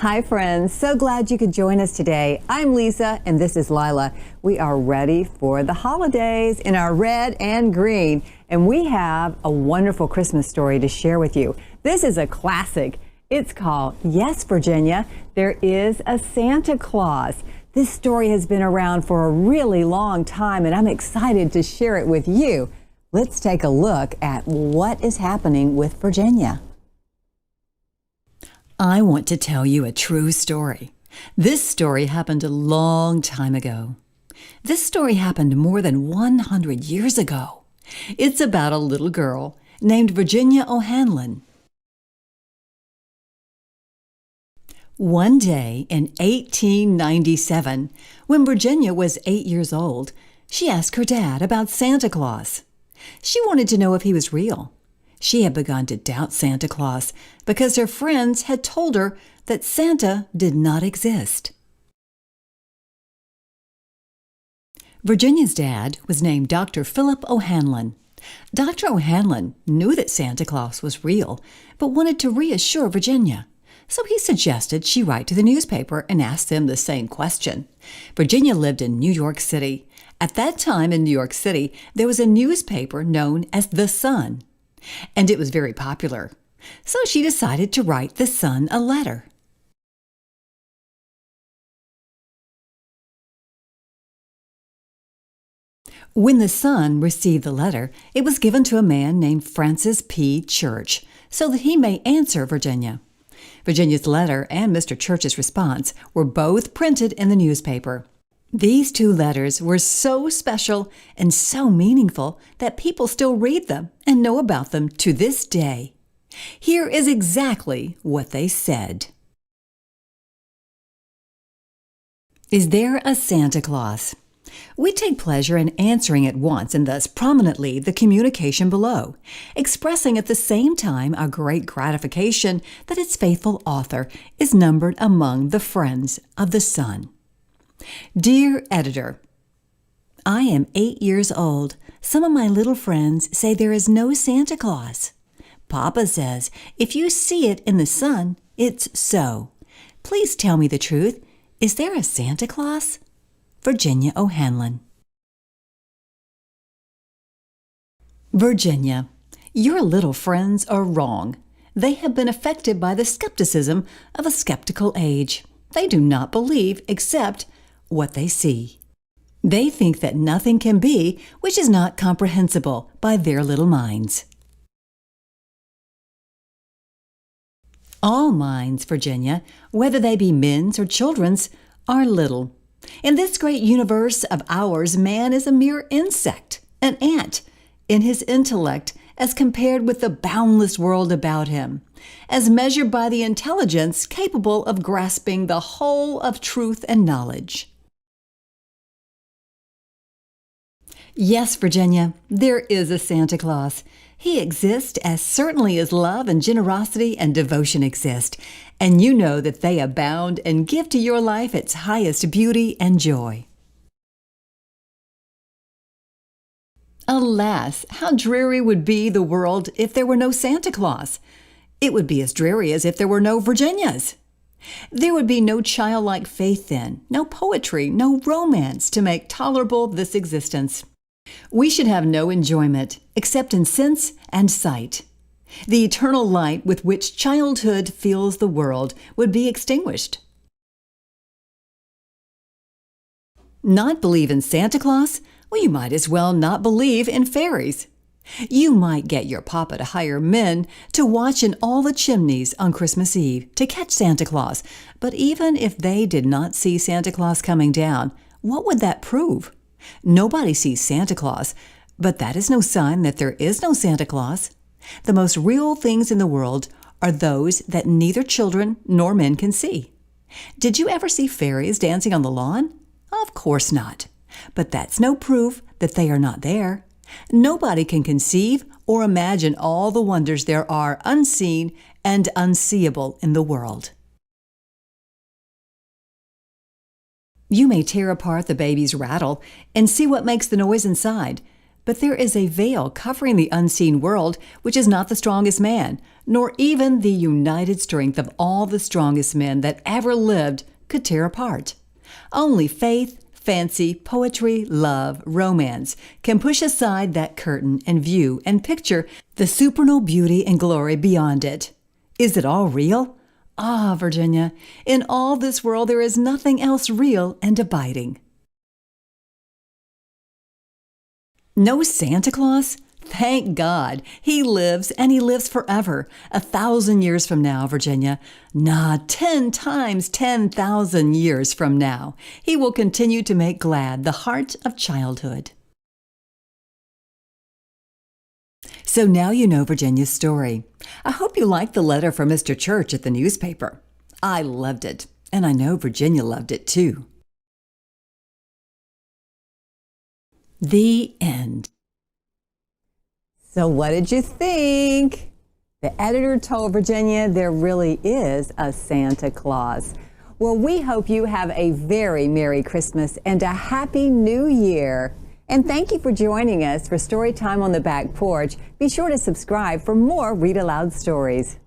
Hi friends, so glad you could join us today. I'm Lisa and this is Lila. We are ready for the holidays in our red and green, and we have a wonderful Christmas story to share with you. This is a classic. It's called Yes, Virginia, There is a Santa Claus. This story has been around for a really long time and I'm excited to share it with you. Let's take a look at what is happening with Virginia. I want to tell you a true story. This story happened a long time ago. This story happened more than 100 years ago. It's about a little girl named Virginia O'Hanlon. One day in 1897, when Virginia was 8 years old, she asked her dad about Santa Claus. She wanted to know if he was real. She had begun to doubt Santa Claus because her friends had told her that Santa did not exist. Virginia's dad was named Dr. Philip O'Hanlon. Dr. O'Hanlon knew that Santa Claus was real, but wanted to reassure Virginia. So he suggested she write to the newspaper and ask them the same question. Virginia lived in New York City. At that time in New York City, there was a newspaper known as The Sun, and it was very popular. So she decided to write The Sun a letter. When The Sun received the letter, it was given to a man named Francis P. Church so that he may answer Virginia. Virginia's letter and Mr. Church's response were both printed in the newspaper. These two letters were so special and so meaningful that people still read them and know about them to this day. Here is exactly what they said. Is there a Santa Claus? We take pleasure in answering at once and thus prominently the communication below, expressing at the same time our great gratification that its faithful author is numbered among the friends of the Sun. Dear Editor, I am 8 years old. Some of my little friends say there is no Santa Claus. Papa says if you see it in the Sun, it's so. Please tell me the truth. Is there a Santa Claus? Virginia O'Hanlon. Virginia, your little friends are wrong. They have been affected by the skepticism of a skeptical age. They do not believe except what they see. They think that nothing can be which is not comprehensible by their little minds. All minds, Virginia, whether they be men's or children's, are little. In this great universe of ours, man is a mere insect, an ant, in his intellect as compared with the boundless world about him, as measured by the intelligence capable of grasping the whole of truth and knowledge. Yes, Virginia, there is a Santa Claus. He exists as certainly as love and generosity and devotion exist, and you know that they abound and give to your life its highest beauty and joy. Alas, how dreary would be the world if there were no Santa Claus. It would be as dreary as if there were no Virginias. There would be no childlike faith then, no poetry, no romance to make tolerable this existence. We should have no enjoyment except in sense and sight. The eternal light with which childhood fills the world would be extinguished. Not believe in Santa Claus? Well, you might as well not believe in fairies. You might get your papa to hire men to watch in all the chimneys on Christmas Eve to catch Santa Claus, but even if they did not see Santa Claus coming down, what would that prove? Nobody sees Santa Claus, but that is no sign that there is no Santa Claus. The most real things in the world are those that neither children nor men can see. Did you ever see fairies dancing on the lawn? Of course not. But that's no proof that they are not there. Nobody can conceive or imagine all the wonders there are unseen and unseeable in the world. You may tear apart the baby's rattle and see what makes the noise inside, But there is a veil covering the unseen world, which is not the strongest man, nor even the united strength of all the strongest men that ever lived could tear apart. Only faith, fancy, poetry, love, romance can push aside that curtain and view and picture the supernal beauty and glory beyond it. Is it all real? Ah, Virginia, in all this world there is nothing else real and abiding. No Santa Claus? Thank God. He lives, and he lives forever. 1,000 years from now, Virginia. 10 times 10,000 years from now. He will continue to make glad the heart of childhood. So now you know Virginia's story. I hope you liked the letter from Mr. Church at the newspaper. I loved it, and I know Virginia loved it too. The end. So what did you think? The editor told Virginia there really is a Santa Claus. Well, we hope you have a very Merry Christmas and a Happy New Year. And thank you for joining us for Storytime on the Back Porch. Be sure to subscribe for more Read Aloud stories.